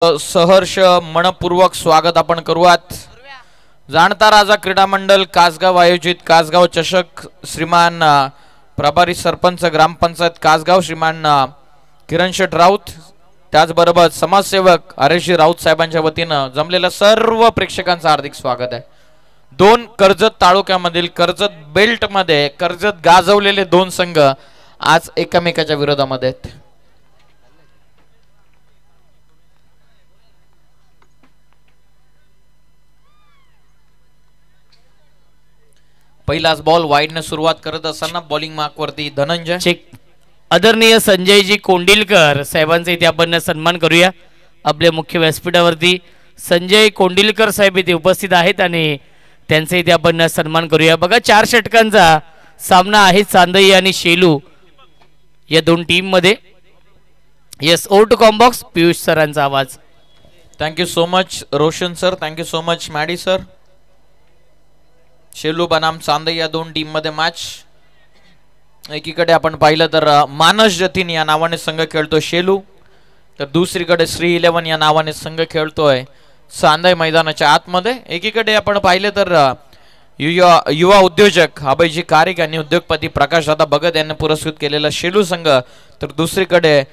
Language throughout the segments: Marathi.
सहर्ष मनपूर्वक स्वागत आपण करूयात। जाणता राजा क्रीडा मंडळ कासगाव आयोजित कासगाव चषक श्रीमान प्रभारी सरपंच ग्रामपंचायत कासगाव श्रीमान किरण शेठ राऊत त्याचबरोबर समाजसेवक आरेशी राऊत साहेबांच्या वतीने जमलेल्या सर्व प्रेक्षकांचं हार्दिक स्वागत आहे। दोन कर्जत तालुक्यामधील कर्जत बेल्ट मध्ये कर्जत गाजवलेले दोन संघ आज एकमेकाच्या विरोधामध्ये आहेत। पहिलाच बॉल वाईडने सुरुवात करत असताना बॉलिंग मार्क वरती धनंजय चेक आदरणीय संजयजी कोंडिलकर साहेबांचा इथे आपण सन्मान करूया। आपल्या मुख्य व्यासपीठावरती संजय कोंडिलकर साहेब इथे उपस्थित आहेत आणि त्यांचा इथे आपण सन्मान करूया। बघा 4 षटकांचा सामना आहे चांदई आणि शेलू या दोन टीम मध्ये। Yes over to commbox Piyush सरांचा आवाज। Thank you so much Roshan sir, thank you so much Maddy sir. Shelu बनाम चांदई या दोन टीम मध्ये मॅच। एकीकडे आपण पाहिलं तर मानस जतीन या नावाने संघ खेळतो शेलू, तर दुसरीकडे श्री 11 या नावाने संघ खेळतोय चांदई मैदानाच्या आतमध्ये। एकीकडे आपण पाहिले तर युवा उद्योजक अभयजी कारिक आणि उद्योगपती प्रकाश दादा भगत यांनी पुरस्कृत केलेला शेलू संघ, तर दुसरीकडे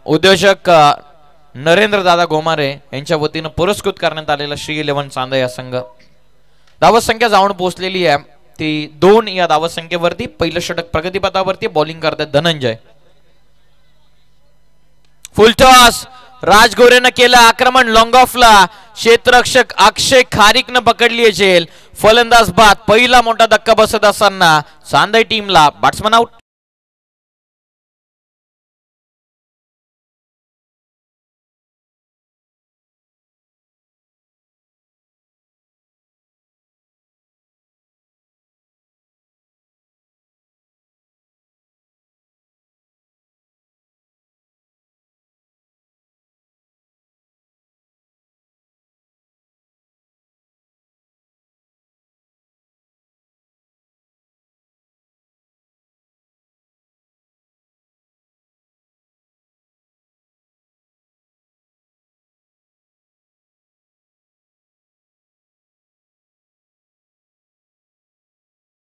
उद्योजक नरेंद्र दादा गोमारे यांच्या वतीने पुरस्कृत करण्यात आलेला श्री 11 चांदई या संघ। धावत संख्या जाऊन पोहोचलेली आहे ती 2 या धावत संख्येवरती। पहिलं षटक प्रगतीपथावरती बॉलिंग करतात धनंजय। फुल टॉस राजगोरेनं केलं आक्रमण लॉंग ऑफला, क्षेत्ररक्षक अक्षय खारिकनं पकडली झेल। फलंदाज बाद, पहिला मोठा धक्का बसत असताना चांदई टीमला बॅट्समन आउट।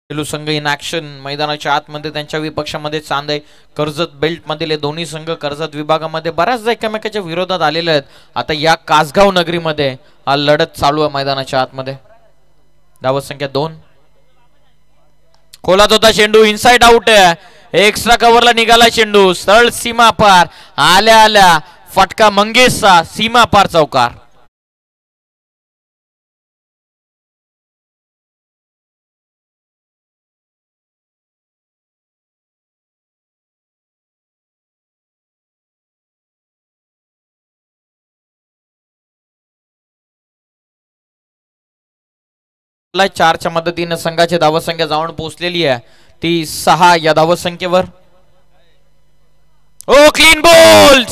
शेलू संघ इन ऍक्शन मैदानाच्या आतमध्ये त्यांच्या विपक्षामध्ये चांदई कर्जत बेल्ट मधील दोन्ही संघ कर्जत विभागामध्ये बऱ्याचदा एकमेकाच्या विरोधात आलेले आहेत। आता या कासगाव नगरीमध्ये हा लढत चालू आहे मैदानाच्या आतमध्ये। धावत संख्या 2। खोलात होता चेंडू, इनसाइड आउट आहे। एक्स्ट्रा कव्हरला निघाला चेंडू, सरळ सीमा पार, आल्या आल्या फटका मंगेशचा, सीमा पार चौकार। ला 4च्या मदतीने संघाची धावत संख्या जाऊन पोहोचलेली आहे ती 6 या धावत संख्येवर। Oh clean bowled,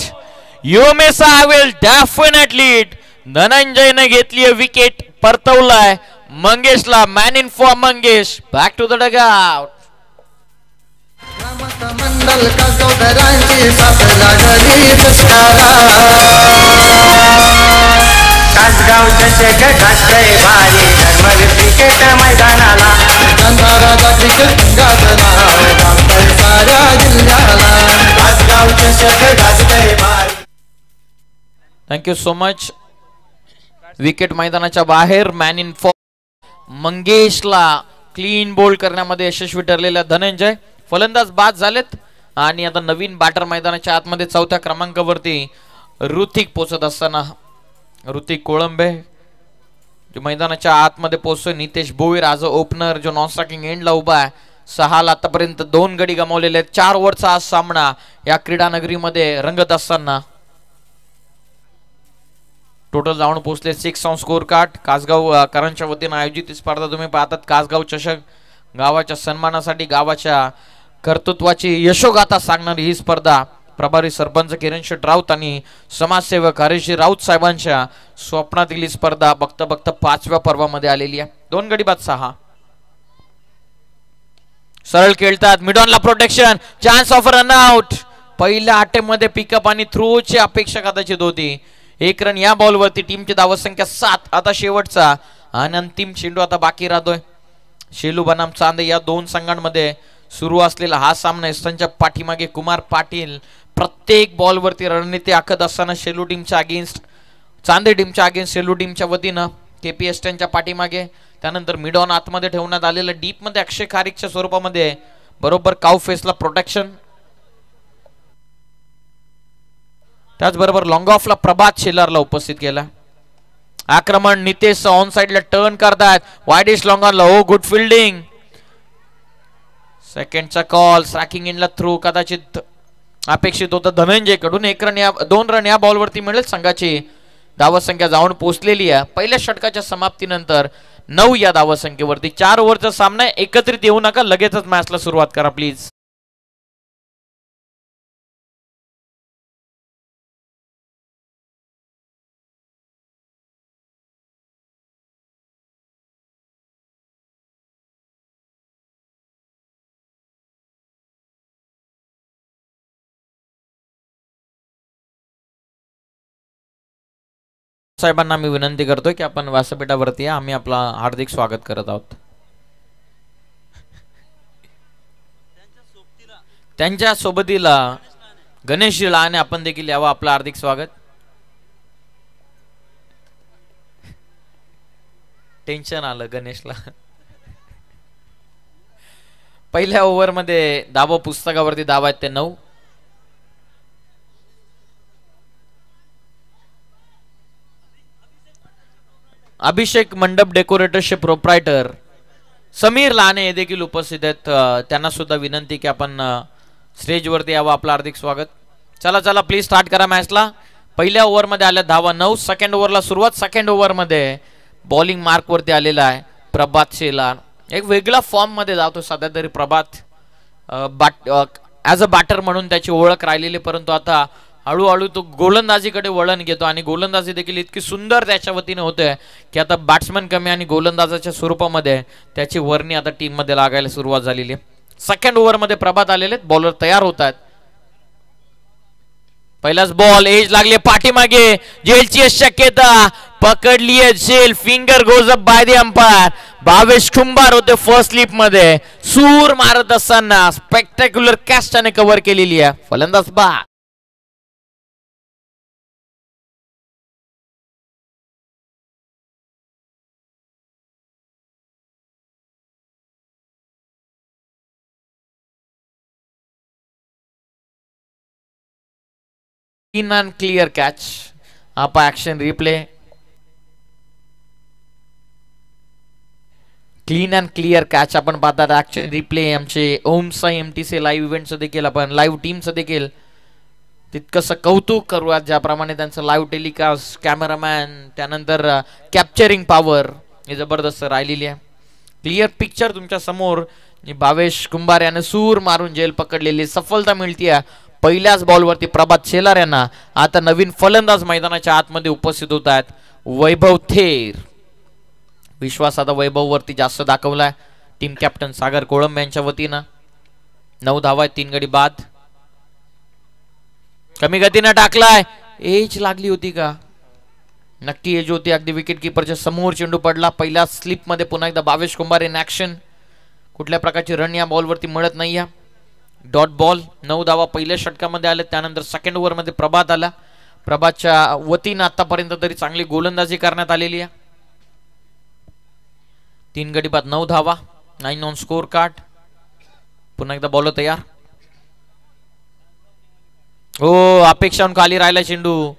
you miss I will definitely. धनंजयने घेतली विकेट, परतवलाय मंगेशला। Man in form Mangesh, back to the dugout. Mandal कासगावकरांची साथ लागली पुष्कारा, कासगाव चषक गाजतंय भारी धर्मवीर क्रिकेट मैदानाला। जाणता राजा क्रिकेट संघाचं नाव गाजतंय साऱ्या जिल्ह्याला, कासगाव चषक गाजतंय भारी। Thank you so much. विकेट मैदानाच्या बाहेर मॅन इन फॉर्म मंगेशला क्लीन बोल्ड करण्यामध्ये यशस्वी ठरलेला धनंजय। फलंदाज बाद झालेत आणि आता नवीन बॅटर मैदानाच्या आतमध्ये 4थ्या क्रमांकावरती ऋतिक पोहोचत असताना ऋतिक कोळंबे जो मैदानाच्या आतमध्ये पोहोचतोय। नितेश भोईर आज ओपनर जो नॉन स्ट्रायकिंग एंडला उभा आहे। 6 ला आतापर्यंत 2 गडी गमावलेले आहेत। 4 ओव्हरचा आज सामना या क्रीडा नगरीमध्ये रंगत असताना टोटल जाऊन पोहोचले 6 ऑन स्कोर कार्ड। कासगावकरांच्या वतीने आयोजित ही स्पर्धा तुम्ही पाहतात कासगाव चषक। गावाच्या सन्मानासाठी गावाच्या कर्तृत्वाची यशोगाथा सांगणारी ही स्पर्धा प्रभारी सरपंच किरण शेठ राऊत आणि समाजसेवक आरेशी राऊत साहेबांच्या स्वप्नातील स्पर्धा बघता बघता 5व्या पर्वामध्ये आलेली आहे। 2 गडी बाद 6। सरळ खेळतात, मिडॉनला protection, chance of run out. पहिल्या अटेम्प्ट मध्ये पिकअप आणि थ्रोची अपेक्षा कदाचित होती। 1 रन या बॉलवरती. टीमची धावसंख्या 7. आता शेवटचा आणि अंतिम चेंडू आता बाकी राहतोय. शेलू बनाम चांदे या दोन संघांमध्ये सुरू असलेला हा सामना. त्यांच्या पाठीमागे कुमार पाटील प्रत्येक बॉलवरती रणनीती आखत असताना शेलू टीमच्या अगेन्स्ट चांदे टीमच्या अगेन्स्ट शेलू टीमच्या वतीनं केपीएस त्यांच्या पाठीमागे. त्यानंतर मिड ऑन आतमध्ये ठेवण्यात आलेलं डीप मध्ये अक्षय खारिकच्या स्वरूपामध्ये बरोबर काउ फेसला प्रोटेक्शन. त्याचबरोबर लॉंग ऑफला प्रभात शेलारला उपस्थित केला. आक्रमण नितेश ऑन साइडला टर्न करतात. वाईडिश लॉंग ऑनला. Oh good fielding. सेकंडचा कॉल. स्ट्रायकिंग इनला थ्रू कदाचित अपेक्षित होतं धनंजय कडून. 2 रन या बॉलवरती मिळेल. संघाची धावसंख्या जाऊन पोहोचलेली आहे. पहिल्या षटकाच्या समाप्तीनंतर 9 या धावसंख्येवरती. 4 ओव्हरचा सामना. एकत्रित येऊ नका, लगेचच मॅचला सुरुवात करा प्लीज. साहेबांना मी विनंती करतोय की आपण व्यासपीठावरती आम्ही आपला हार्दिक स्वागत करत आहोत. त्यांच्या सोबतीला गणेश लहाने आपण देखील यावं. आपलं हार्दिक स्वागत. टेन्शन आलं गणेशला. पहिल्या ओव्हर मध्ये धावा पुस्तकावरती धावा आहेत ते 9. अभिषेक मंडप डेकोरेटरचे प्रोप्रायटर समीर लाने हे देखील उपस्थित आहेत. त्यांना सुद्धा विनंती की आपण स्टेजवरती यावं. आपलं हार्दिक स्वागत. चला चला प्लीज स्टार्ट करा मॅचला. पहिल्या ओव्हरमध्ये आल्या धावा 9. सेकंड ओव्हरला सुरुवात. सेकंड ओव्हरमध्ये बॉलिंग मार्कवरती आलेला आहे प्रभात शेलार. एक वेगळा फॉर्म मध्ये जातो सध्या तरी प्रभात. ॲज अ बॅटर म्हणून त्याची ओळख राहिलेली, परंतु आता हळूहळू तो गोलंदाजीकडे वळण घेतो आणि गोलंदाजी देखील इतकी सुंदर त्याच्या वतीने होते की आता बॅट्समन कमी आणि गोलंदाजाच्या स्वरूपामध्ये त्याची वर्णी आता टीम मध्ये लागायला सुरुवात झालेली आहे. सेकंड ओव्हरमध्ये प्रभात आलेले बॉलर तयार होत आहेत. पहिलाच बॉल एज लागले पाठीमागे. जेलची शक्यता पकडली आहे जेल. Finger goes up by the umpire. Bhavesh Kumbhar होते फर्स्ट स्लिप मध्ये. सूर मारत असताना स्पेक्टॅक्युलर कॅच त्याने कव्हर केलेली आहे. फलंदाज बा क्लीन अँड क्लिअर कॅच. आपा action replay. Clean and clear catch आपण पाहतात. ऍक्शन रिप्ले आमचे ओम साई MTC लाईव्ह इव्हेंटचं देखील आपण लाईव्ह टीमचं देखील तितकंसं कौतुक करूयात. ज्याप्रमाणे त्यांचं लाईव्ह टेलिकास्ट, कॅमेरामॅन, त्यानंतर कॅप्चरिंग पॉवर हे जबरदस्त राहिलेली आहे. क्लिअर पिक्चर तुमच्या समोर. भावेश कुंभार याने सूर मारून जेल पकडलेली सफलता मिळते पहिल्याच बॉलवरती प्रभात शेलार यांना. आता नवीन फलंदाज मैदानाच्या आतमध्ये उपस्थित होत आहेत. वैभव थेर. विश्वास आता वैभव वरती जास्त दाखवलाय टीम कॅप्टन सागर कोळंब यांच्या वतीनं. 9 धावा आहेत, 3 गडी बाद. कमी गतीने टाकलाय. एज लागली होती का? नक्की एज होती. अगदी विकेट किपरच्या समोर चेंडू पडला. पहिल्या स्लिप मध्ये पुन्हा एकदा भावेश कुंभार इन ऍक्शन. कुठल्या प्रकारची रन या बॉलवरती मिळत नाहीये. Dot ball. 9 धावा पहिल्या षटकामध्ये आले. त्यानंतर सेकंड ओव्हर मध्ये प्रभात आला. प्रभातच्या वतीनं आतापर्यंत तरी चांगली गोलंदाजी करण्यात आलेली आहे. 3 गडी बाद, 9 धावा, 9 ऑन स्कोर कार्ड. पुन्हा एकदा बॉलर तयार. हो, अपेक्षाहून खाली राहिला चेंडू.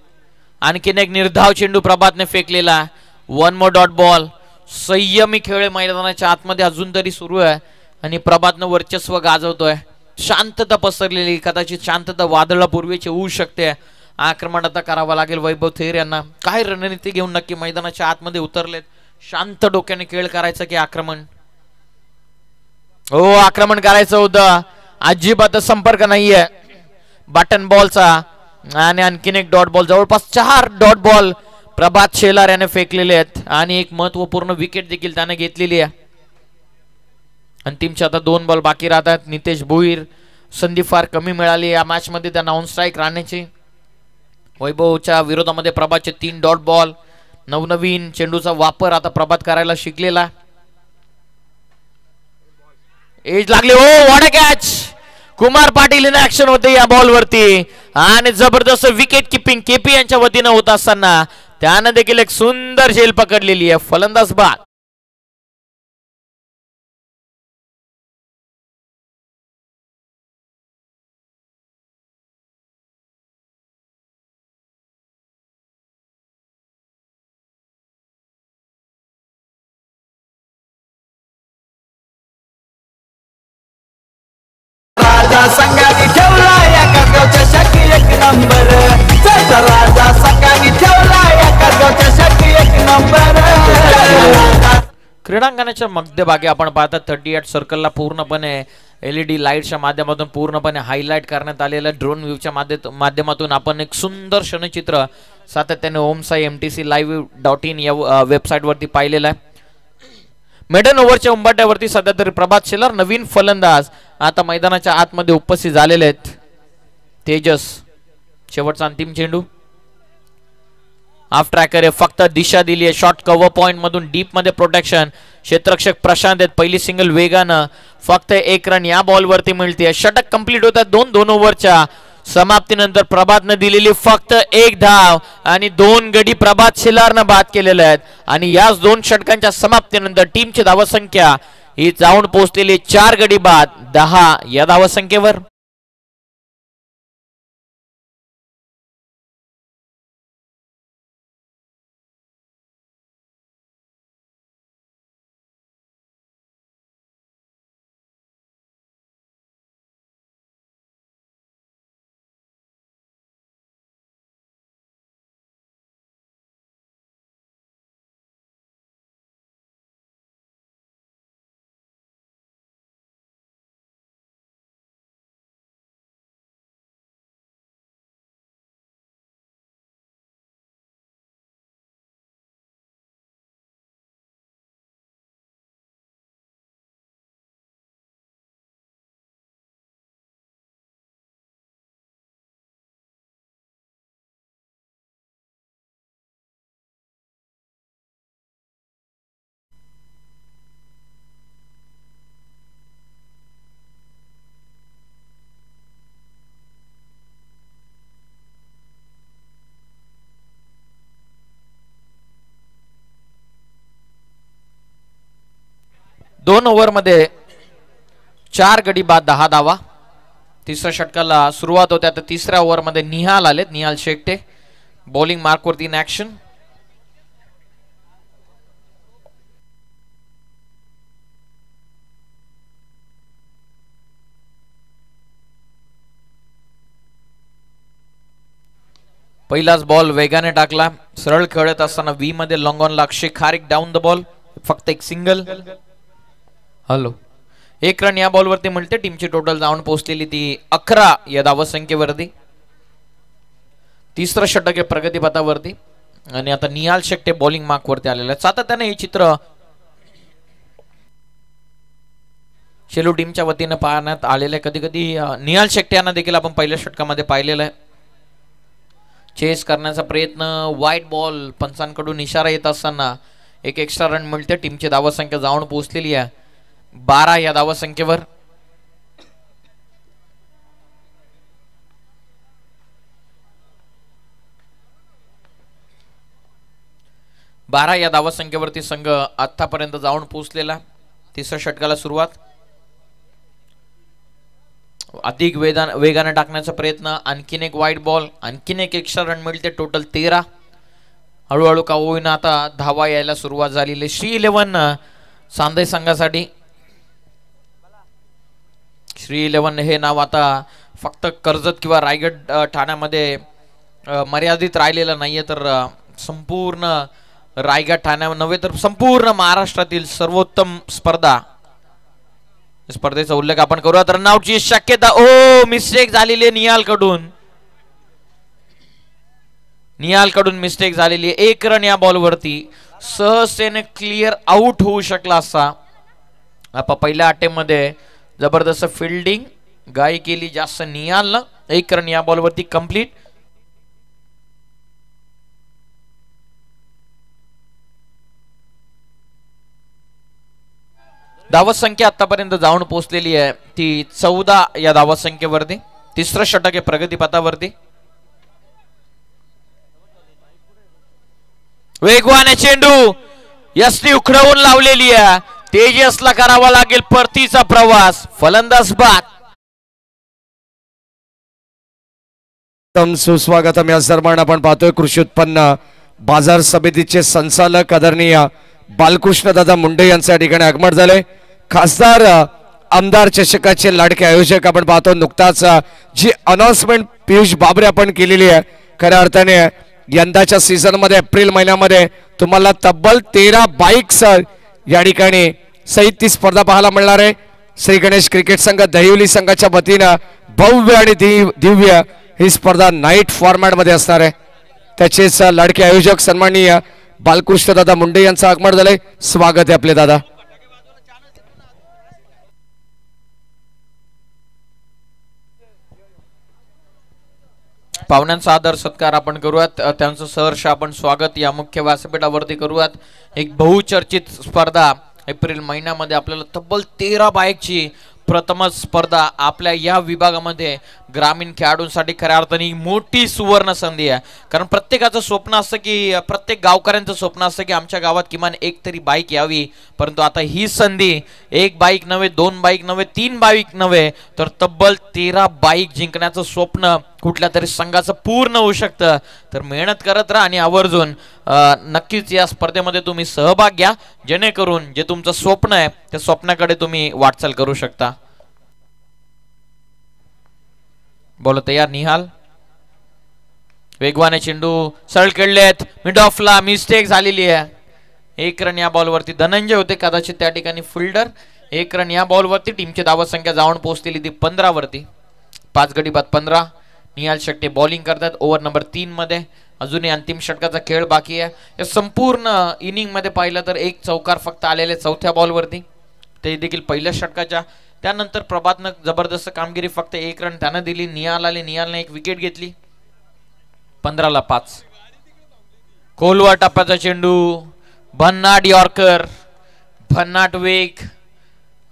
आणखीन एक निर्धाव चेंडू प्रभातने फेकलेला. 1 मोर डॉट बॉल. संयमी खेळ मैदानाच्या आतमध्ये अजून तरी सुरू आहे आणि प्रभातनं वर्चस्व गाजवतोय. शांतता पसरलेली. कदाचित शांतता वादळापूर्वीची होऊ शकते. आक्रमण आता करावं लागेल वैभव थेर यांना. काय रणनीती घेऊन नक्की मैदानाच्या आतमध्ये उतरलेत. शांत डोक्याने खेळ करायचं की आक्रमण? हो, आक्रमण करायचं होतं. अजिबात संपर्क नाहीये बटन बॉलचा. आणि आणखीन एक डॉट बॉल. जवळपास 4 डॉट बॉल प्रभात शेलार याने फेकलेले आहेत आणि एक महत्वपूर्ण विकेट देखील त्याने घेतलेली आहे. अंतिमचे आता 2 बॉल बाकी राहतात. नितेश भोईर. संधी फार कमी मिळाली या मॅच मध्ये त्यांना ऑन स्ट्राईक राहण्याची. वैभवच्या विरोधामध्ये प्रभातचे 3 डॉट बॉल. नवनवीन चेंडूचा वापर आता प्रभात करायला शिकलेला. एज लागले. हो what a catch. Kumar Patil in action होते या बॉल वरती आणि जबरदस्त विकेट किपिंग केपी यांच्या वतीनं होत असताना त्यानं देखील एक सुंदर झेल पकडलेली आहे. फलंदाज बाद. राजा संघाने ठेवला एका गावच्या शाखी एक नंबर. राजा संघाने ठेवला एका गावच्या शाखी एक नंबर. क्रीडांगणाच्या मध्यभागी आपण पाहता 38 सर्कलला पूर्णपणे LED लाईटच्या माध्यमातून पूर्णपणे हायलाइट करण्यात आलेलं ड्रोन व्ह्यूच्या माध्यमातून आपण एक सुंदर क्षणचित्र सातत्याने ओमसाई MTC-live.in या वेबसाईटवरती पाहिलेलं आहे. मेडन ओव्हरच्या उंबाट्यावरती सध्या तरी प्रभात शेलार नवीन फलंदाज आता मैदानाच्या आतमध्ये उपस्थित झालेले आहेत. तेजस शेवटचा अंतिम चेंडू. हाफ ट्रॅकर आहे, फक्त दिशा दिली आहे. शॉर्ट कव्हर पॉइंट मधून डीप मध्ये प्रोटेक्शन. क्षेत्ररक्षक प्रशांत आहेत. पहिली सिंगल वेगानं फक्त 1 रन या बॉल वरती मिळते. षटक कंप्लीट होतात 2 ओव्हरच्या समाप्तीनंतर. प्रभातनं दिलेली फक्त 1 धाव आणि 2 गडी प्रभात शेलारनं बाद केलेले आहेत आणि याच 2 षटकांच्या समाप्तीनंतर टीमची धावसंख्या ही जाऊन पोहोचलेली 4 गडी बाद 10 या धावसंख्येवर. दोन ओव्हरमध्ये 4 गडी बाद 10 धावा. तिसऱ्या षटकाला सुरुवात होते. आता तिसऱ्या ओव्हरमध्ये निहाल आलेत. निहाल शेट्टे बॉलिंग मार्कवरती इन ऍक्शन. पहिलाच बॉल वेगाने टाकला. सरळ खेळत असताना व्ही मध्ये long on Akshay Kharik down the ball. फक्त एक सिंगल. हॅलो 1 रन या बॉलवरती मिळते. टीमची टोटल जाऊन पोहोचलेली ती 11 या धावसंख्येवरती. तिसरं षटक आहे प्रगतीपथावरती आणि आता निहाल शेट्टे बॉलिंग मार्क वरती आलेला आहे. सातत्याने हे चित्र शेलू टीमच्या वतीने पाहण्यात आलेलं आहे. कधी कधी निहाल शेट्टे यांना देखील आपण पहिल्या षटकामध्ये पाहिलेलं आहे. चेस करण्याचा प्रयत्न. वाईट बॉल पंचांकडून इशारा येत असताना एक एक्स्ट्रा रन मिळते. टीमची धावसंख्या जाऊन पोहोचलेली आहे 12 या धावसंख्येवर. या धावसंख्येवरती संघ आतापर्यंत जाऊन पोहोचलेला. तिसऱ्या षटकाला सुरुवात. अधिक वेगाने टाकण्याचा प्रयत्न. आणखीन एक वाईट बॉल. आणखीन एक एक्स्ट्रा रन मिळते. टोटल 13. हळूहळू का होईना आता धावा यायला सुरुवात झालेली. श्री 11 सांदै संघासाठी. श्री 11 हे नाव आता फक्त कर्जत किंवा रायगड ठाण्यामध्ये मर्यादित राहिलेलं नाहीये, तर संपूर्ण रायगड ठाण्या नव्हे तर संपूर्ण महाराष्ट्रातील सर्वोत्तम स्पर्धेचा उल्लेख आपण करूया. तर रनआउटची शक्यता. ओ मिस्टेक झालेली आहे निहाल कडून मिस्टेक झालेली आहे. 1 रन या बॉलवरती. सहजतेने क्लिअर आउट होऊ शकला असा. आपण पहिल्या अटेम्प्टमध्ये जबरदस्त फिल्डिंग गाई केली जास्त निहालनं. 1 रन या बॉलवरती कंप्लीट. धावत संख्या आतापर्यंत जाऊन पोहोचलेली आहे ती 14 या धावत संख्येवरती. तिसरं षटक आहे प्रगतीपथावरती. वेगवान चेंडू यशनी उखडवून लावलेली आहे. तेजसला करावा लागेल परतीचा प्रवास. फलंदाज बाद. सुस्वागतम या दरम्यान आपण पाहतोय कृषी उत्पन्न बाजार समितीचे संचालक आदरणीय बालकृष्ण दादा मुंडे यांच्या ठिकाणी आगमन झाले. खासदार आमदार चषकाचे लाडके आयोजक आपण पाहतो. नुकताच जी अनाउन्समेंट पियुष बाबरे आपण केलेली आहे, खऱ्या अर्थाने यंदाच्या सीझन मध्ये एप्रिल महिन्यामध्ये तुम्हाला तब्बल 13 बाईक्स या ठिकाणी सहित ती स्पर्धा पाहायला मिळणार आहे. श्री गणेश क्रिकेट संघ दहिवली संघाच्या वतीनं भव्य आणि दिव्य ही स्पर्धा नाईट फॉर्मॅट मध्ये असणार आहे. त्याचेच लाडके आयोजक सन्माननीय बालकृष्ण दादा मुंडे यांचं आगमन झालंय. स्वागत आहे आपले दादा. पाहुण्यांचा आदर सत्कार आपण करूयात. त्यांचं सहर्ष आपण स्वागत या मुख्य व्यासपीठावरती करूयात. एक बहुचर्चित स्पर्धा एप्रिल महिन्यामध्ये आपल्याला तब्बल 13 बाईकची प्रथमच स्पर्धा आपल्या या विभागामध्ये ग्रामीण खेळाडूंसाठी खऱ्या अर्थाने मोठी सुवर्ण संधी आहे. कारण प्रत्येकाचं स्वप्न असतं की प्रत्येक गावकऱ्यांचं स्वप्न असतं की आमच्या गावात किमान एक तरी बाईक यावी. परंतु आता ही संधी एक बाईक नव्हे, 2 बाईक नव्हे, 3 बाईक नव्हे, तर तब्बल 13 बाईक जिंकण्याचं स्वप्न कुठल्या तरी संघाचं पूर्ण होऊ शकतं. तर मेहनत करत राहा आणि आवर्जून नक्कीच या स्पर्धेमध्ये तुम्ही सहभाग घ्या, जेणेकरून जे तुमचं स्वप्न आहे त्या स्वप्नाकडे तुम्ही वाटचाल करू शकता. बोल तयार निहाल. वेगवाने चेंडू सरळ खेळलेत. मिड ऑफला मिस्टेक झालेली आहे. 1 रन या बॉलवरती. धनंजय होते कदाचित त्या ठिकाणी फिल्डर. 1 रन या बॉलवरती. टीमची धावत संख्या जाऊन पोहोचलेली ती 15 वरती. 5 गडी बाद 15. निहाल शेट्टी बॉलिंग करतात ओव्हर नंबर 3 मध्ये. अजूनही अंतिम षटकाचा खेळ बाकी आहे. या संपूर्ण इनिंग मध्ये पाहिलं तर 1 चौकार फक्त आलेले चौथ्या बॉलवरती, ते देखील पहिल्या षटकाच्या. त्यानंतर प्रभातनं जबरदस्त कामगिरी, फक्त 1 रन त्यानं दिली. निहाल आले, निहालने 1 विकेट घेतली. 15 ला 5. कोलवा टप्प्याचा चेंडू. भन्नाट यॉर्कर, भन्नाट वेग.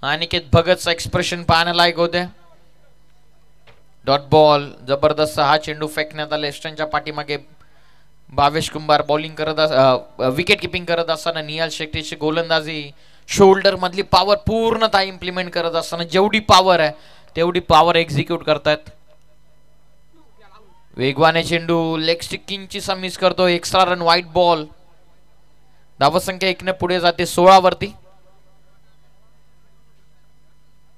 अनिकेत भगतचं एक्सप्रेशन पाहण्यालायक होते. Dot ball. जबरदस्त हा चेंडू फेकण्यात आला. एस्टनच्या पाठीमागे भावेश कुंभार बॉलिंग करत विकेट किपिंग करत असताना निहाल शेट्टीची गोलंदाजी. शोल्डर मधली पॉवर पूर्णतः इम्प्लिमेंट करत असताना जेवढी पॉवर आहे तेवढी पॉवर एक्झिक्यूट करतात. वेगवाने चेंडू. लेग स्टिक किंचिसा मिस करतो. Extra run white ball. धावत संख्या 1 ने पुढे जाते 16 वरती.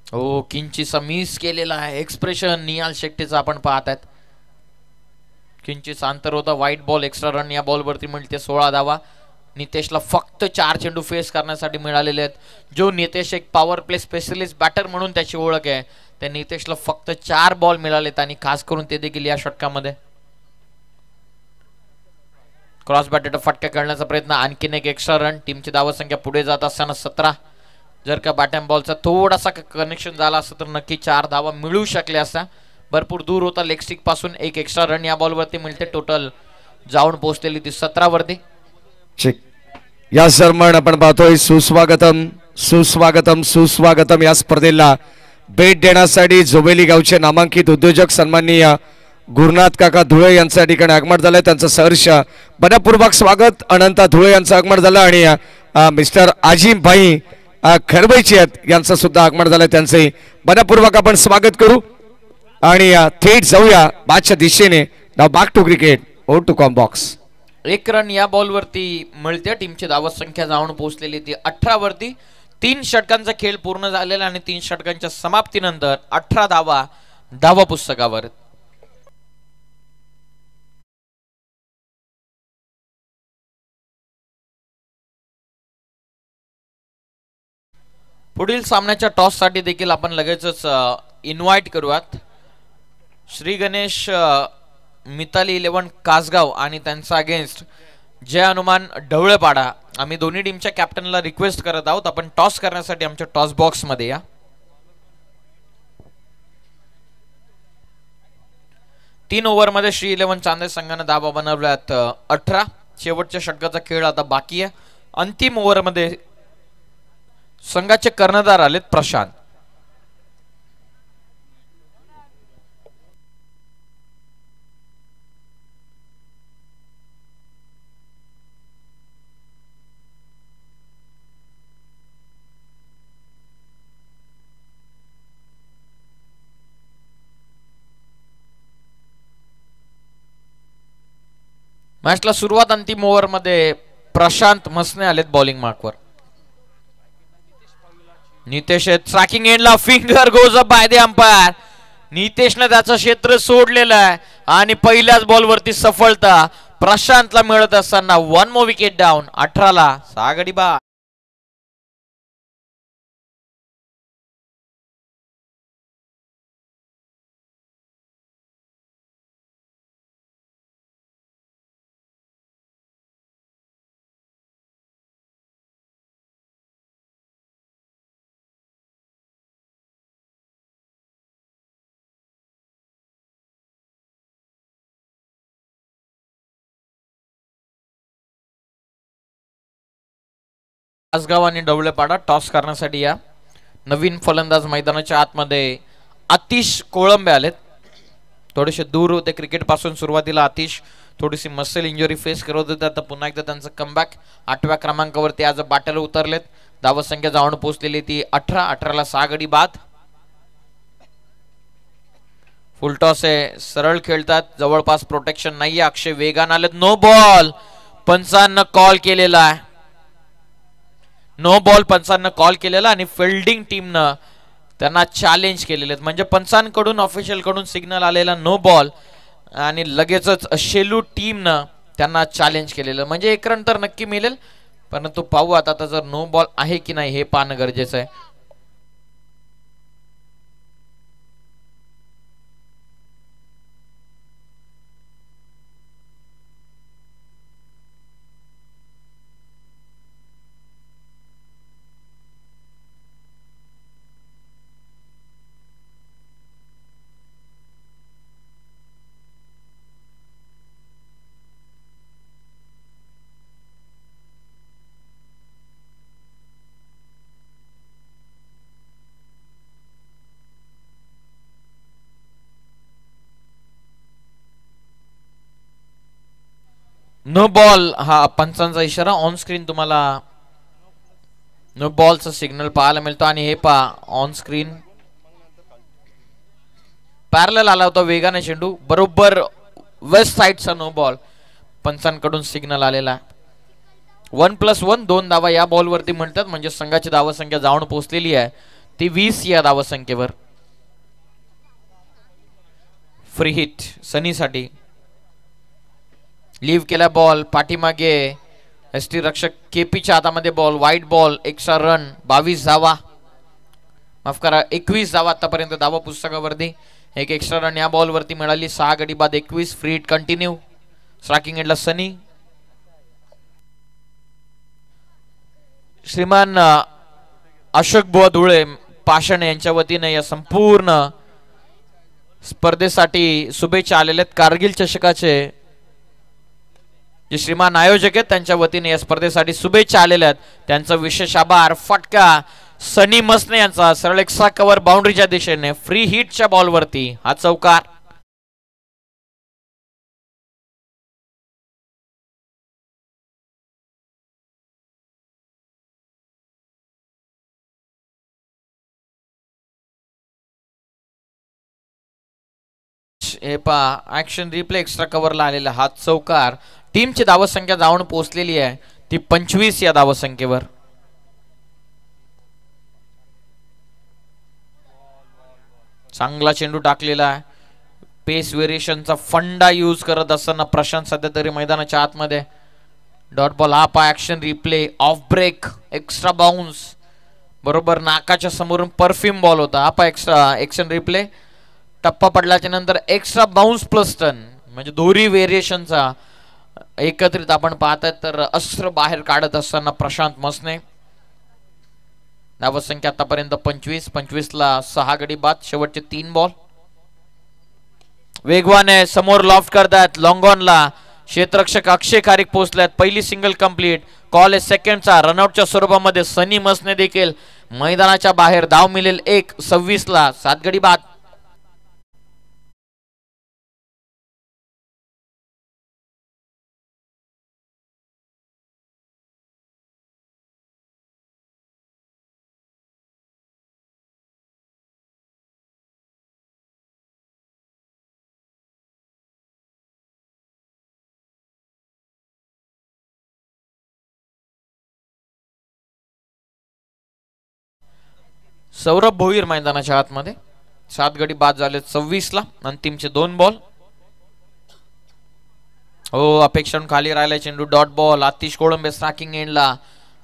हो, किंचिसा मिस केलेला आहे. एक्सप्रेशन निहाल शेट्टीचा आपण पाहत आहेत. किंचित अंतर होता. White ball. एक्स्ट्रा रन या बॉलवरती मिळते 16 धावा. नितेशला फक्त 4 चेंडू फेस करण्यासाठी मिळालेले आहेत. जो नितेश एक पॉवर प्ले स्पेशलिस्ट बॅटर म्हणून त्याची ओळख आहे, त्या नितेशला फक्त 4 बॉल मिळालेत आणि खास करून ते देखील या षटकामध्ये. क्रॉस बॅटेड फटका खेळण्याचा प्रयत्न. आणखीन एक एक्स्ट्रा रन. टीमची धावत संख्या पुढे जात असताना 17. जर का बॅटॅम बॉलचा थोडासा कनेक्शन झाला असता तर नक्की 4 धावा मिळू शकल्या असत्या. भरपूर दूर होता लेग स्टिक पासून. 1 एक्स्ट्रा रन या बॉलवरती मिळते. टोटल जाऊन पोहोचलेली ती 17 वरती. या दरम्यान आपण पाहतोय सुस्वागतम सुस्वागतम सुस्वागतम या स्पर्धेला भेट देण्यासाठी जोबेली गावचे नामांकित उद्योजक सन्माननीय गुरुनाथ काका धुळे यांच्या ठिकाणी आगमन झालंय. त्यांचं सहर्ष मनपूर्वक स्वागत. अनंता धुळे यांचं आगमन झालं आणि मिस्टर आजिम भाई खरबैची यांचं सुद्धा आगमन झालंय. त्यांचे मनपूर्वक आपण स्वागत करू आणि थेट जाऊया बादच्या दिशेने. नाव back to cricket. Over to commbox. 1 run या बॉलवरती मिळते. टीमची धावत संख्या जाऊन पोहोचलेली ती 18 वरती. 3 षटकांचा खेळ पूर्ण झालेला आणि 3 षटकांच्या समाप्तीनंतर 18 धावा धावा पुस्तकावर. पुढील सामन्याच्या टॉस साठी देखील आपण लगेचच इन्व्हाइट करूयात. श्री गणेश मिताली 11 कासगाव आणि त्यांचा अगेन्स्ट जय हनुमान ढवळेपाडा. आम्ही दोन्ही टीमच्या कॅप्टनला रिक्वेस्ट करत आहोत आपण टॉस करण्यासाठी आमच्या टॉस बॉक्स मध्ये या. 3 ओव्हरमध्ये श्री 11 चांदे संघाने धावा बनवल्यात 18. शेवटच्या षटकाचा खेळ आता बाकी आहे. अंतिम ओव्हरमध्ये संघाचे कर्णधार आलेत प्रशांत. मॅचला सुरुवात अंतिम ओव्हर मध्ये प्रशांत मसने आलेत बॉलिंग मार्कवर. नितेश ट्रॅकिंग एंडला finger goes up by the umpire. नितेशने त्याचं क्षेत्र सोडलेलं आहे आणि पहिल्याच बॉलवरती सफलता प्रशांतला मिळत असताना 1 more विकेट डाऊन. 18ला 6 गडी बाद. आसगाव आणि डवळेपाडा टॉस करण्यासाठी या. नवीन फलंदाज मैदानाच्या आतमध्ये आतिश कोळंबे आलेत. थोडेसे दूर होते क्रिकेट पासून. सुरुवातीला आतिश थोडीशी मसल इंजुरी फेस करत होते. आता पुन्हा एकदा त्यांचं कमबॅक. 8व्या क्रमांकावरती आज बाटल उतरलेत. धावसंख्या जाऊन पोहोचलेली ती 18. 18ला 6 गडी बाद. फुल टॉस आहे. सरळ खेळतात. जवळपास प्रोटेक्शन नाहीये. अक्षय वेगान आलेत. नो बॉल पंचांना कॉल केलेला आहे. नो बॉल पंचांना कॉल केलेला आणि फिल्डिंग टीमनं त्यांना चॅलेंज केलेले. म्हणजे पंचांकडून ऑफिशियल कडून सिग्नल आलेला नो बॉल आणि लगेचच शेलू टीमनं त्यांना चॅलेंज केलेलं. म्हणजे 1 रन तर नक्की मिळेल, परंतु पाहू आता जर नो बॉल आहे की नाही हे पाहणं गरजेचं आहे. नो बॉल हा पंचांचा इशारा. ऑन स्क्रीन तुम्हाला नो बॉलचा सिग्नल पाहायला मिळतो आणि हे पहा ऑन स्क्रीन पॅरलल आला होता वेगाने चेंडू. बरोबर वेस्ट साइडचा नो बॉल पंचांकडून सिग्नल आलेला. 1+1 2 धावा या बॉलवरती म्हणतात. म्हणजे संघाची धावसंख्या जाऊन पोहोचलेली आहे ती 20 या धावसंख्येवर. फ्री हिट सनीसाठी. लीव्ह केला बॉल पाठीमागे. एसटी रक्षक केपीच्या हातामध्ये बॉल. वाईट बॉल. Extra run. 22 धावा माफ करा 21 धावा आतापर्यंत धावा पुस्तकावरती. एक एक्स्ट्रा रन या बॉलवरती मिळाली. 6 गडी बाद 21. Free hit continue. स्ट्रायकिंग एंडला सनी. श्रीमान अशोक बुवा धुळे पाषाण यांच्या वतीने या संपूर्ण स्पर्धेसाठी शुभेच्छा आलेल्या आहेत. कारगिल चषकाचे जे श्रीमान आयोजक आहेत त्यांच्या वतीने या स्पर्धेसाठी शुभेच्छा आलेल्या आहेत. त्यांचा विशेष आभार. फटका सनी मसने यांचा सरळ एक्स्ट्रा कव्हर बाउंड्रीच्या दिशेने. फ्री हिटच्या बॉलवरती हा चौकार. हे पहा ऍक्शन रिप्ले एक्स्ट्रा कव्हरला आलेला हा चौकार. टीमची धावसंख्या जाऊन पोहोचलेली आहे ती 25 या धावसंख्येवर. चांगला चेंडू टाकलेला आहे. पेस व्हेरिएशनचा फंडा यूज करत असताना प्रशांत सध्या तरी मैदानाच्या आतमध्ये. डॉट बॉल हा पा action replay. Off break extra bounce. बरोबर नाकाच्या समोरून परफ्यूम बॉल होता. हा पा एक्स्ट्रा ऍक्शन रिप्ले. टप्पा पडल्याच्या नंतर एक्स्ट्रा बाउन्स प्लस टर्न. म्हणजे दोन्ही व्हेरिएशनचा एकत्रित आपण पाहतात तर अस्त्र बाहेर काढत असताना प्रशांत मसने. धावसंख्या आतापर्यंत 25. 25ला 6 गडी बाद. शेवटचे 3 बॉल. वेगवाने समोर लॉफ्ट करतात. लॉंगॉनला क्षेत्ररक्षक अक्षय खारीक पोहोचल्यात. पहिली सिंगल कंप्लीट. कॉल आहे सेकंडचा. रनआउटच्या स्वरूपामध्ये सनी मसने देखील मैदानाच्या बाहेर. धाव मिळेल 1:26 ला. 7 गडी बाद. सौरभ भोईर मैदानाच्या आतमध्ये. 7 गडी बाद झाले 26 ला. अंतिमचे 2 बॉल. हो, अपेक्षाहून खाली राहिला चेंडू. Dot ball. Atish Kolambe striking एंडला.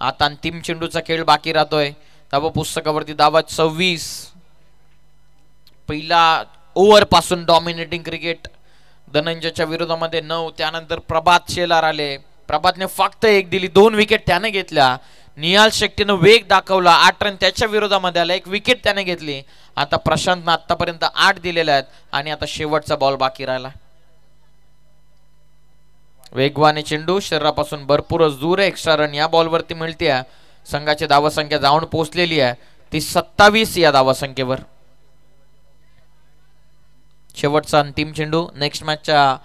आता अंतिम चेंडूचा खेळ बाकी राहतोय. धावा पुस्तकावरती धावा 26. पहिला ओव्हर पासून डॉमिनेटिंग क्रिकेट धनंजयच्या विरोधामध्ये 9. त्यानंतर प्रभात शेलार आले. प्रभातने फक्त 1 दिली. 2 विकेट त्याने घेतल्या. निहाल शेट्टीनं वेग दाखवला. 8 रन त्याच्या विरोधामध्ये आला. 1 विकेट त्याने घेतली. आता प्रशांतनं आतापर्यंत 8 दिलेले आहेत आणि आता शेवटचा बॉल बाकी राहिला. वेगवाने चेंडू शरीरापासून भरपूरच दूर आहे. एक्स्ट्रा रन या बॉलवरती मिळते. संघाची धावसंख्या जाऊन पोहोचलेली आहे ती 27 या धावसंख्येवर. शेवटचा अंतिम चेंडू. नेक्स्ट मॅचच्या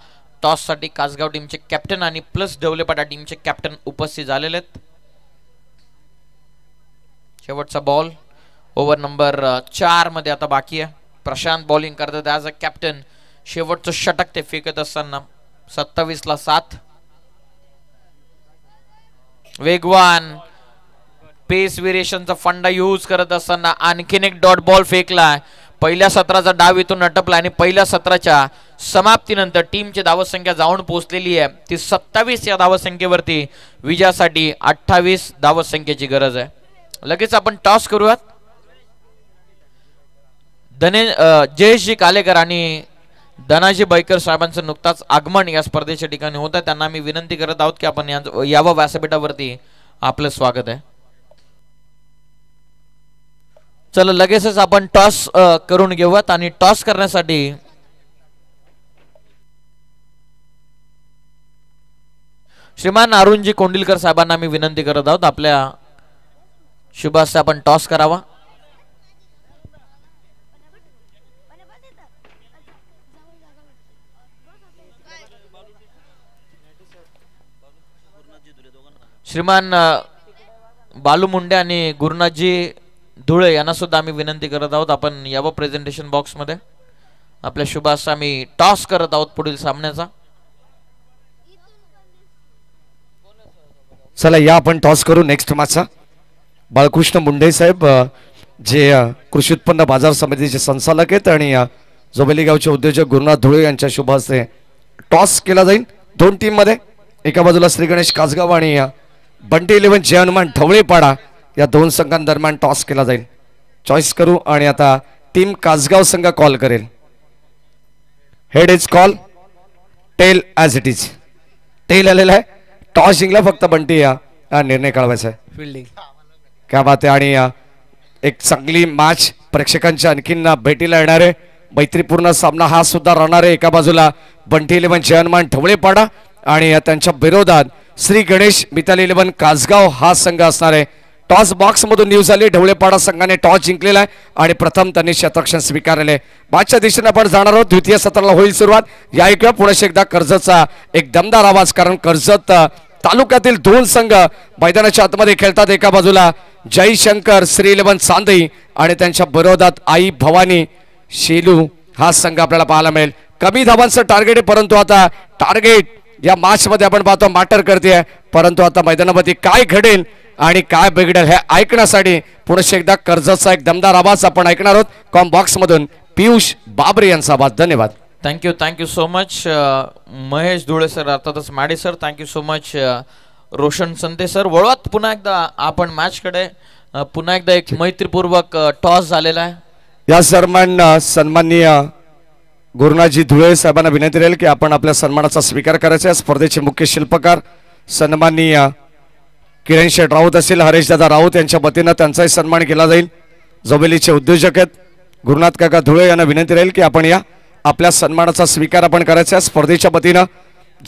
टॉस साठी कासगाव टीमचे कॅप्टन आणि प्लस ढवलेपाटा टीमचे कॅप्टन उपस्थित झालेले आहेत. शेवटचा बॉल ओव्हर नंबर 4 मध्ये आता बाकी आहे. प्रशांत बॉलिंग करतात ॲज अ कॅप्टन. शेवटचं षटक ते फेकत असताना 27 ला 7. वेगवान पेस व्हेरिएशनचा फंडा यूज करत असताना आणखीन एक डॉट बॉल फेकला. पहिल्या सत्राचा डाव इथून अटपला आणि पहिल्या सत्राच्या समाप्तीनंतर टीमची धावसंख्या जाऊन पोहोचलेली आहे ती 27 या धावसंख्येवरती. विजयासाठी 28 धावसंख्येची गरज आहे. लगेच आपण टॉस करूयात. जयेशजी कालेकर आणि धनाजी बैकर साहेबांचं नुकताच आगमन या स्पर्धेच्या ठिकाणी होतं. त्यांना मी विनंती करत आहोत की आपण यावं व्यासपीठावरती. आपलं स्वागत आहे. चला लगेचच आपण टॉस करून घेऊयात आणि टॉस करण्यासाठी श्रीमान अरुणजी कोंडिलकर साहेबांना मी विनंती करत आहोत आपल्या शुभास आपण टॉस करावा. श्रीमान बालू मुंडे आणि गुरुनाथजी धुळे यांना सुद्धा आम्ही विनंती करत आहोत आपण यावं प्रेझेंटेशन बॉक्स मध्ये. आपल्या शुभास आम्ही टॉस करत आहोत पुढील सामन्याचा. चला या आपण टॉस करू नेक्स्ट मॅचचा. बाळकृष्ण मुंडे साहेब जे कृषी उत्पन्न बाजार समितीचे संचालक आहेत आणि जोबेली गावचे उद्योजक गुरुनाथ धुळे यांच्या शुभ हस्ते टॉस केला जाईल 2 टीम मध्ये. एका बाजूला श्री गणेश कासगाव आणि बंटी 11 जय हनुमान ढवळेपाडा या 2 संघांदरम्यान टॉस केला जाईल. चॉईस करू आणि आता टीम कासगाव संघ कॉल करेल. Head is call. Tail as it is. Tail आलेला आहे. टॉस जिंकला फक्त बंटी या निर्णय कळवायचा आहे. फिल्डिंग क्या बात आहे. आणि एक चांगली मॅच प्रेक्षकांच्या आणखीन भेटीला येणार आहे. मैत्रीपूर्ण सामना हा सुद्धा राहणार आहे. एका बाजूला बंटी 11 जय हनुमान ढवळेपाडा आणि त्यांच्या विरोधात श्री गणेश मिताली 11 कासगाव हा संघ असणार आहे. टॉस बॉक्स मधून न्यूज आली. ढवळेपाडा संघाने टॉस जिंकलेला आहे आणि प्रथम त्यांनी क्षेत्ररक्षण स्वीकारले. मॅचच्या दिशेने आपण जाणार आहोत. द्वितीय सत्राला होईल सुरुवात. या ऐकूया पुढे एकदा कर्जतचा एक दमदार आवाज. कारण कर्जत तालुक्यातील 2 संघ मैदानाच्या आतमध्ये खेळतात. एका बाजूला जयशंकर श्री 11 चांदई आणि त्यांच्या विरोधात आई भवानी शेलू हा संघ आपल्याला पाहायला मिळेल. कमी धावांचं टार्गेट आहे परंतु आता टार्गेट या मॅच मध्ये आपण पाहतो मॅटर करते. परंतु आता मैदानामध्ये काय घडेल आणि काय बिघडेल हे ऐकण्यासाठी पुढे एकदा कर्जतचा एक दमदार आवाज आपण ऐकणार आहोत. कॉम बॉक्स मधून पियुष बाबरे यांचा आवाज. धन्यवाद. Thank you so much Mahesh Dhule sir अर्थातच Made sir. Thank you so much Roshan Sante sir. वळवात पुन्हा एकदा आपण मॅच कडे. पुन्हा एकदा एक मैत्रीपूर्वक टॉस झालेला आहे. या सन्माननीय गुरुनाथजी धुळे साहेबांना विनंती राहील की आपण आपल्या सन्मानाचा स्वीकार करायचा आहे. स्पर्धेचे मुख्य शिल्पकार सन्माननीय किरण शेठ राऊत असतील हरेश दादा राऊत यांच्या वतीनं त्यांचाही सन्मान केला जाईल. जोबेलीचे उद्योजक आहेत गुरुनाथ काका धुळे यांना विनंती राहील की आपण या आपल्या सन्मानाचा स्वीकार आपण करायचा आहे. स्पर्धेच्या वतीनं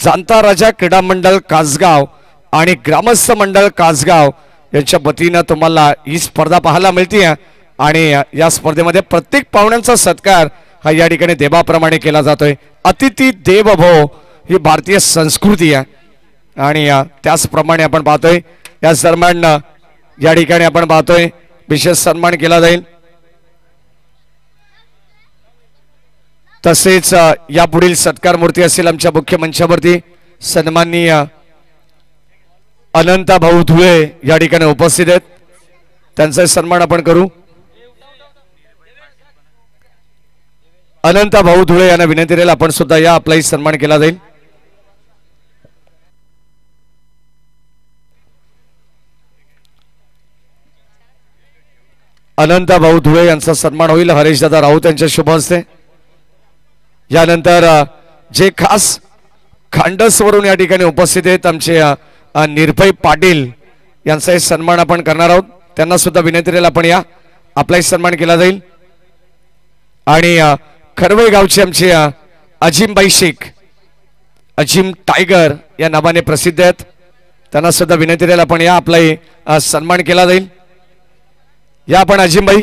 जाणता राजा क्रीडा मंडळ कासगाव आणि ग्रामस्थ मंडळ कासगाव यांच्या वतीनं तुम्हाला ही स्पर्धा पाहायला मिळते आणि या स्पर्धेमध्ये प्रत्येक पाहुण्यांचा सत्कार हा या ठिकाणी देवाप्रमाणे केला जातोय. अतिथी देव भव ही भारतीय संस्कृती आहे आणि त्याचप्रमाणे आपण पाहतोय याच दरम्यान या ठिकाणी आपण पाहतोय विशेष सन्मान केला जाईल. तसेच या पुढील सत्कार मूर्ती असेल आमच्या मुख्य मंचावरती सन्माननीय अनंता भाऊ धुळे या ठिकाणी उपस्थित आहेत. त्यांचा सन्मान आपण करू. अनंता भाऊ धुळे यांना विनंती राहील आपण सुद्धा या आपलाही सन्मान केला जाईल. अनंता भाऊ धुळे यांचा सन्मान होईल हरेश दादा राऊत यांच्या शुभ हस्ते. यानंतर जे खास खांडसवरून या ठिकाणी उपस्थित आहेत आमचे निर्भय पाटील यांचाही सन्मान आपण करणार आहोत. त्यांना सुद्धा विनंती राहील आपण या आपलाही सन्मान केला जाईल. आणि खरवई गावचे आमचे अजिमबाई शेख अजिम टायगर या नावाने प्रसिद्ध आहेत. त्यांना सुद्धा विनंती राहील आपण या आपलाही सन्मान केला जाईल. या आपण अजिमबाई.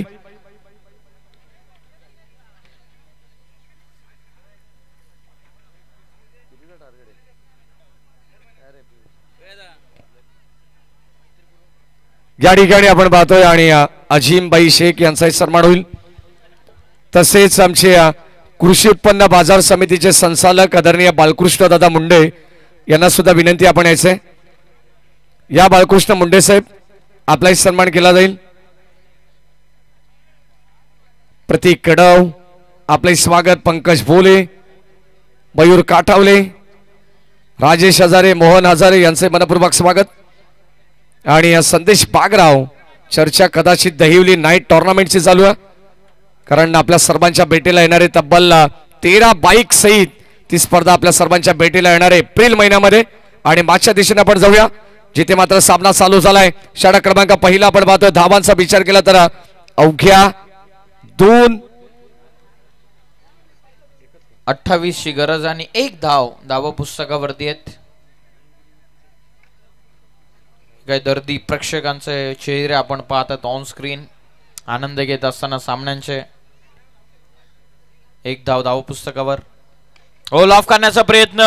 या ठिकाणी आपण पाहतोय आणि अजिमबाई शेख यांचाही सन्मान होईल. तसेच आमचे कृषी उत्पन्न बाजार समितीचे संचालक आदरणीय बालकृष्ण दादा मुंडे यांना सुद्धा विनंती आपण यायचे. या बालकृष्ण मुंडे साहेब आपलाही सन्मान केला जाईल. प्रतीक कडव आपले स्वागत. पंकज भोले मयूर काठावले राजेश हजारे मोहन हजारे यांचे मनपूर्वक स्वागत. आणि संदेश बागराव चर्चा कदाचित दहिवली नाईट टुर्नामेंटची चालू आहे कारण आपल्या सर्वांच्या भेटीला येणारे तब्बल 13 बाईक सहित ती स्पर्धा आपल्या सर्वांच्या भेटीला येणार आहे एप्रिल महिन्यामध्ये. आणि मागच्या दिशेने आपण जाऊया जिथे मात्र सामना चालू झालाय. षटक क्रमांक पहिला आपण पाहतोय. धावांचा विचार केला तर अवघ्या 28 ची गरज आणि 1 धाव पुस्तकावरती आहेत. काही दर्दी प्रेक्षकांचे चेहरे आपण पाहतात ऑन स्क्रीन आनंद घेत असताना सामन्यांचे. 1 धाव पुस्तकावर. होल ऑफ करण्याचा प्रयत्न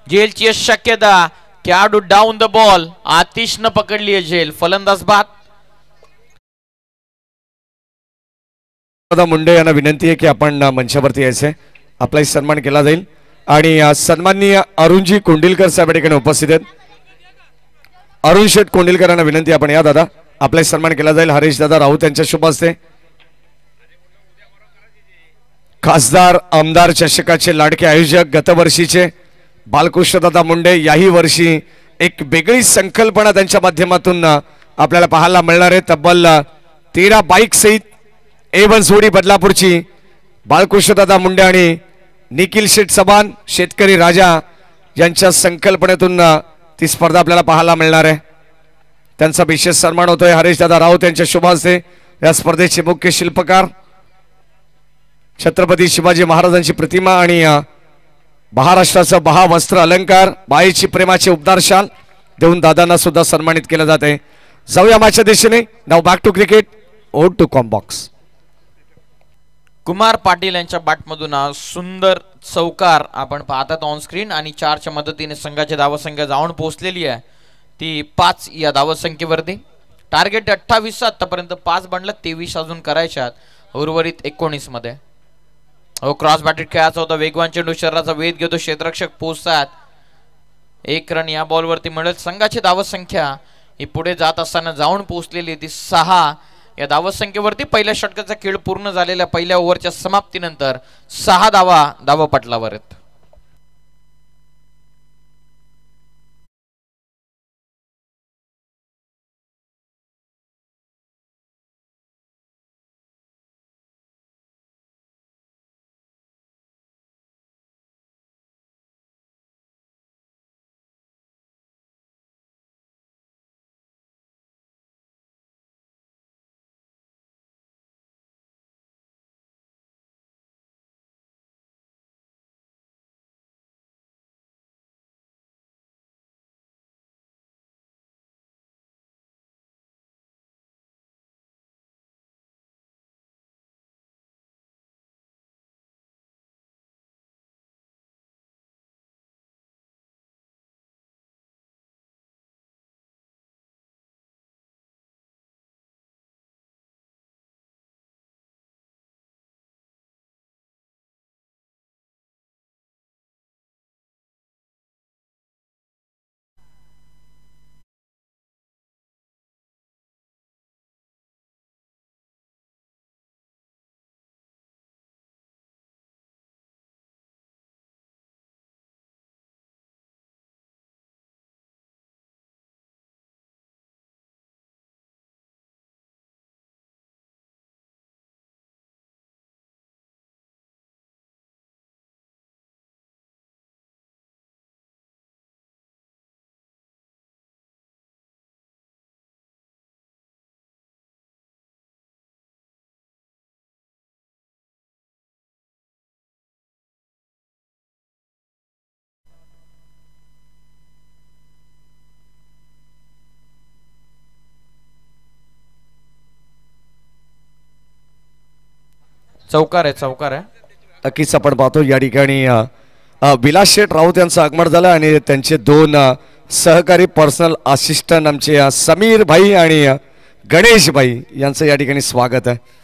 झेलची शक्यता. खेळाडू डाऊन द बॉल. आतिशनं पकडली आहे झेल. फलंदाज बाद. मुंडे यांना विनंती आहे की आपण मंचावरती यायचे आपलाही सन्मान केला जाईल. आणि सन्माननीय अरुणजी कोंडिलकर साहेब ठिकाणी उपस्थित आहेत. अरुण शेठ कोंडिलकर यांना विनंती आपण या दादा आपलाही सन्मान केला जाईल. हरेश दादा राऊत यांच्या शुभ हस्ते. खासदार आमदार चषकाचे लाडके आयोजक गतवर्षीचे बालकृष्ण दादा मुंडे याही वर्षी एक वेगळी संकल्पना त्यांच्या माध्यमातून आपल्याला पाहायला मिळणार आहे. तब्बल 13 बाईक सहित A1 जोडी बदलापूरची बालकृष्ण दादा मुंडे आणि निखिल शेठ चव्हाण शेतकरी राजा यांच्या संकल्पनेतून ती स्पर्धा आपल्याला पाहायला मिळणार आहे. त्यांचा विशेष सन्मान होतोय. हरेश दादा राऊत यांच्या शुभ हस्ते. या स्पर्धेचे मुख्य शिल्पकार छत्रपती शिवाजी महाराजांची प्रतिमा आणि महाराष्ट्राचा वस्त्र अलंकार बाईची प्रेमाचे उबदार शाल देऊन दादांना सुद्धा सन्मानित केलं जाते. जाऊया मागच्या दिशेने. नाव बॅक टू क्रिकेट. ओड टू कॉम्बॉक्स. कुमार पाटील यांच्या बॅटमधून सुंदर चौकार आपण पाहतात ऑन स्क्रीन. आणि 4च्या मदतीने संघाची धावसंख्या जाऊन पोहोचलेली आहे ती 5 या धावसंख्येवरती. टार्गेट 28 आतापर्यंत 5 बनलं. 23 अजून करायच्यात उर्वरित 19 मध्ये. हो क्रॉस बॅटेड खेळायचा होता. वेगवान चेंडू शरीराचा वेध घेतो. क्षेत्ररक्षक पोहोचतात. 1 रन या बॉलवरती मिळेल. संघाची धावसंख्या ही पुढे जात असताना जाऊन पोहोचलेली ती 6 या धावसंख्येवरती. पहिल्या षटकाचा खेळ पूर्ण झालेल्या पहिल्या ओव्हरच्या समाप्तीनंतर 6 धावपटलावर आहेत. चौकार आहे, चौकार आहे. नक्कीच आपण पाहतो या ठिकाणी विलास शेठ राऊत यांचं आगमन झालं आणि त्यांचे दोन सहकारी पर्सनल असिस्टंट आमचे समीर भाई आणि गणेश भाई यांचं या ठिकाणी स्वागत आहे.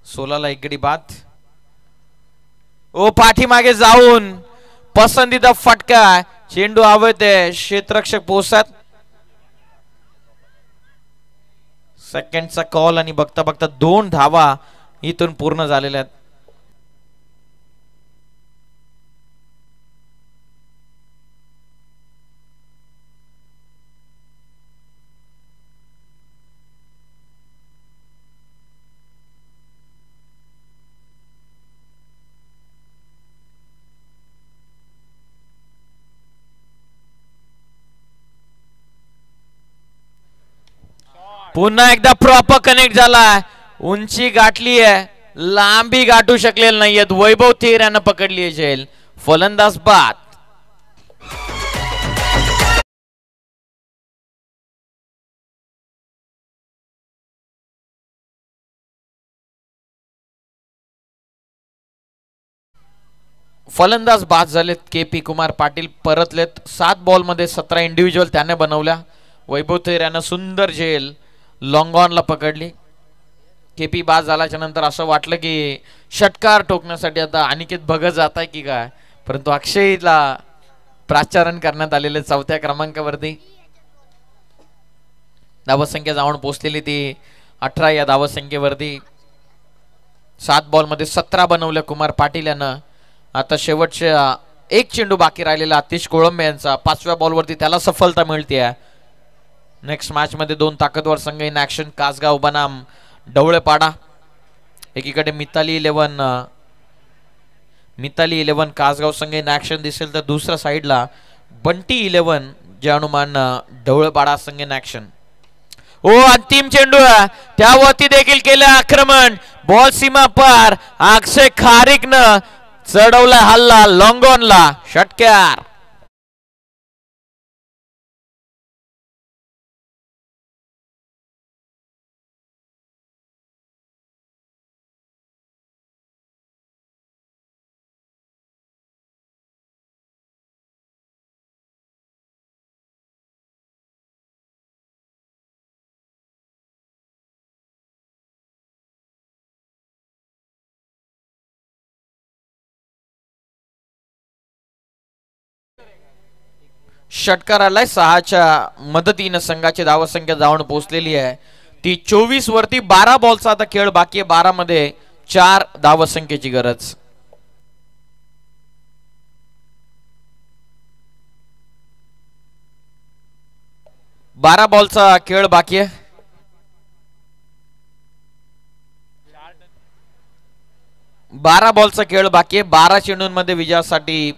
सोलाला एक गडी बाद. ओ पाठीमागे जाऊन पसंतीचा फटका, चेंडू आवडते, क्षेत्ररक्षक पोहोचतात. सेकंडचा कॉल आणि बघता बघता 2 धावा इथून पूर्ण झालेल्या आहेत. पुन्हा एकदा प्रॉपर कनेक्ट झाला, उंची गाठली आहे, लांबी गाठू शकलेलं नाहीयेत. वैभव थेर यानं पकडली आहे झेल. फलंदाज बाद. फलंदाज बाद झालेत. KP कुमार पाटील परतलेत. 7 बॉल मध्ये 17 इंडिव्हिज्युअल त्याने बनवल्या. वैभव थेर यानं सुंदर झेल लॉंग ऑनला पकडली. KP बाद झाल्याच्या नंतर असं वाटलं की षटकार ठोकण्यासाठी आता अनिकेत भगत जात आहे की काय, परंतु अक्षयला प्राचारण करण्यात आलेले 4थ्या क्रमांकावरती. धावसंख्या जाऊन पोहोचलेली ती 18 या धावसंख्येवरती. 7 बॉल मध्ये 17 बनवल्या कुमार पाटील यानं. आता शेवटच्या एक चेंडू बाकी राहिलेला आतिश कोळंबे यांचा. 5व्या बॉलवरती त्याला सफलता मिळते. नेक्स्ट मॅच मध्ये 2 ताकदवर संघ इन ऍक्शन. कासगाव बनाम ढवळेपाडा. एकीकडे मिताली 11 कासगाव संघ इन ऍक्शन दिसेल, तर दुसऱ्या साइडला बंटी 11 जे अनुमान ढवळेपाडा संघ इन ऍक्शन. ओ अंतिम चेंडू त्यावरती देखील केलं आक्रमण. बॉल सीमा पार. अक्षय खारिकनं चढवला हल्ला लॉंग ऑनला. षटकार. षटकार आलाय. 6च्या मदतीनं संघाची धावसंख्या जाऊन पोहोचलेली आहे ती 24 वरती. 12 बॉलचा आता खेळ बाकी आहे. 12 मध्ये 4 धावसंख्येची गरज. बारा बॉलचा खेळ बाकी आहे. बारा बॉलचा खेळ बाकी आहे. 12 चेंडूंमध्ये विजयासाठी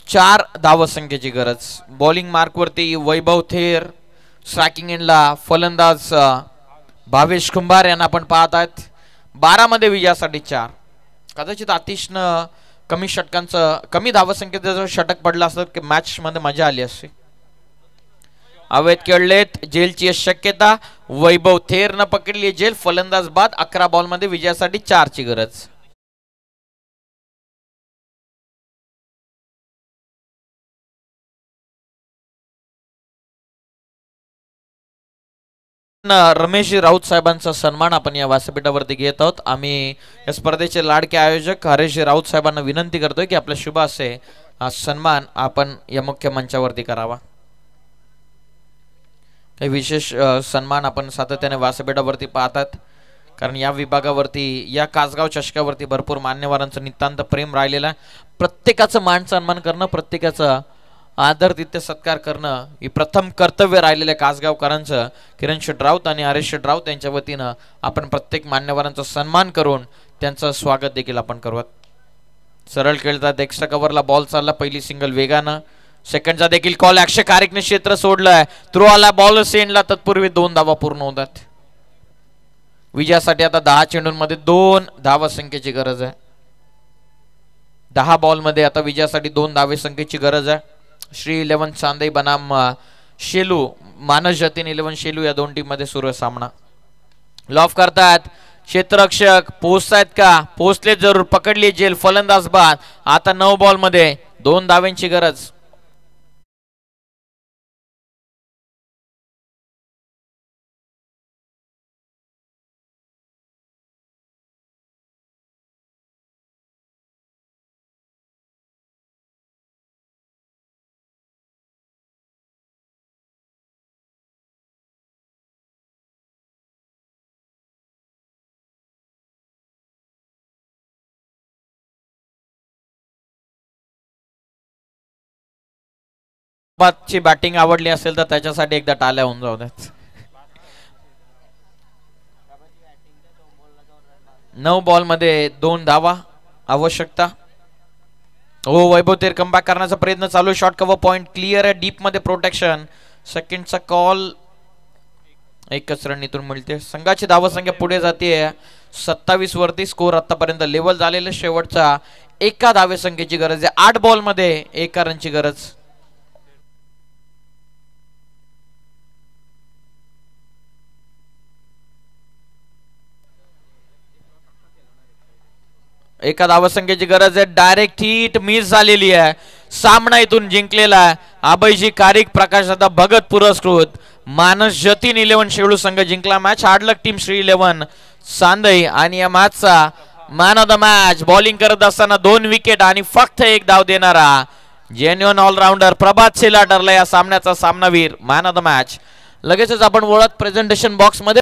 4 धावसंख्येची गरज. बॉलिंग मार्कवरती वैभव थेर. स्ट्रायकिंग एंडला फलंदाज भावेश कुंभार यांना आपण पाहत आहेत. 12 मध्ये विजयासाठी 4. कदाचित आतिशनं कमी षटकांचं कमी धावसंख्येचं जर षटक पडलं असतं की मॅच मध्ये मजा आली असती. अवैध खेळलेत. जेलची शक्यता. वैभव थेरनं पकडली जेल. फलंदाज बाद. 11 बॉल मध्ये विजयासाठी 4 ची गरज. रमेश राऊत साहेबांचा सन्मान आपण या व्यासपीठावरती घेत आहोत. आम्ही या स्पर्धेचे लाडके आयोजक हरेश राऊत साहेबांना विनंती करतोय की आपल्या शुभ असे सन्मान आपण या मुख्य मंचावरती करावा. काही विशेष सन्मान आपण सातत्याने व्यासपीठावरती पाहतात, कारण या विभागावरती या कासगाव चषकावरती भरपूर मान्यवरांचं नितांत प्रेम राहिलेलं आहे. प्रत्येकाचं मान सन्मान करणं, प्रत्येकाचं आदर तिथे सत्कार करणं ही प्रथम कर्तव्य राहिलेलं कासगावकरांचं. किरण शेठ राऊत आणि हरेश शेठ राऊत यांच्या वतीनं आपण प्रत्येक मान्यवरांचा सन्मान करून त्यांचं स्वागत देखील आपण करूयात. सरळ खेळतात. एक्स्ट्रा कव्हरला बॉल चालला. पहिली सिंगल वेगानं. सेकंडचा देखील कॉल. अक्षय खारिकने क्षेत्र सोडलंय. थ्रो आला बॉल सेंडला. तत्पूर्वी 2 धावा पूर्ण होतात. विजयासाठी आता 10 चेंडूंमध्ये 2 धावसंख्येची गरज आहे. 10 बॉलमध्ये आता विजयासाठी 2 धावसंख्येची गरज आहे. श्री 11 चांदई बनाम शेलू, मानस जतीन 11 शेलू या दोन टीम मध्ये सुरू आहे सामना. लॉफ करतात क्षेत्ररक्षक, पोहोचतायत का? पोहोचले जरूर, पकडली जेल, फलंदाज बाद. आता 9 बॉल मध्ये 2 धाव्यांची गरज. ची बॅटिंग आवडली असेल तर त्याच्यासाठी एकदा टाळ्या होऊन जाऊ द्यात. 9 बॉल मध्ये 2 धावा आवश्यकता. हो, वैभव तेर कमबॅक करण्याचा प्रयत्न चालू. शॉर्ट कव्हर पॉइंट क्लिअर आहे, डीप मध्ये प्रोटेक्शन. सेकंडचा कॉल, एकच रणनीतून मिळते. संघाची धावसंख्या पुढे जाते 27 वरती. स्कोर आतापर्यंत लेवल झालेला. शेवटचा एका धावसंख्येची गरज आहे. 8 बॉल मध्ये 1 रनची गरज. एका धावसंख्येची गरज आहे. डायरेक्ट हिट मिस झालेली आहे. सामना इथून जिंकलेला आहे. अभयजी कारिक, प्रकाश दादा भगत पुरस्कृत मानस जतीन 11 शेळू संघ जिंकला match. Hard luck team Shri 11 Sandai. आणि या मॅचचा man of the match bowling करत असताना 2 विकेट आणि फक्त 1 धाव देणारा जेन्युइन ऑलराऊंडर प्रभात शेला ठरला या सामन्याचा सामनावीर, मॅन ऑफ द मॅच. लगेचच आपण वळत प्रेझेंटेशन बॉक्स मध्ये.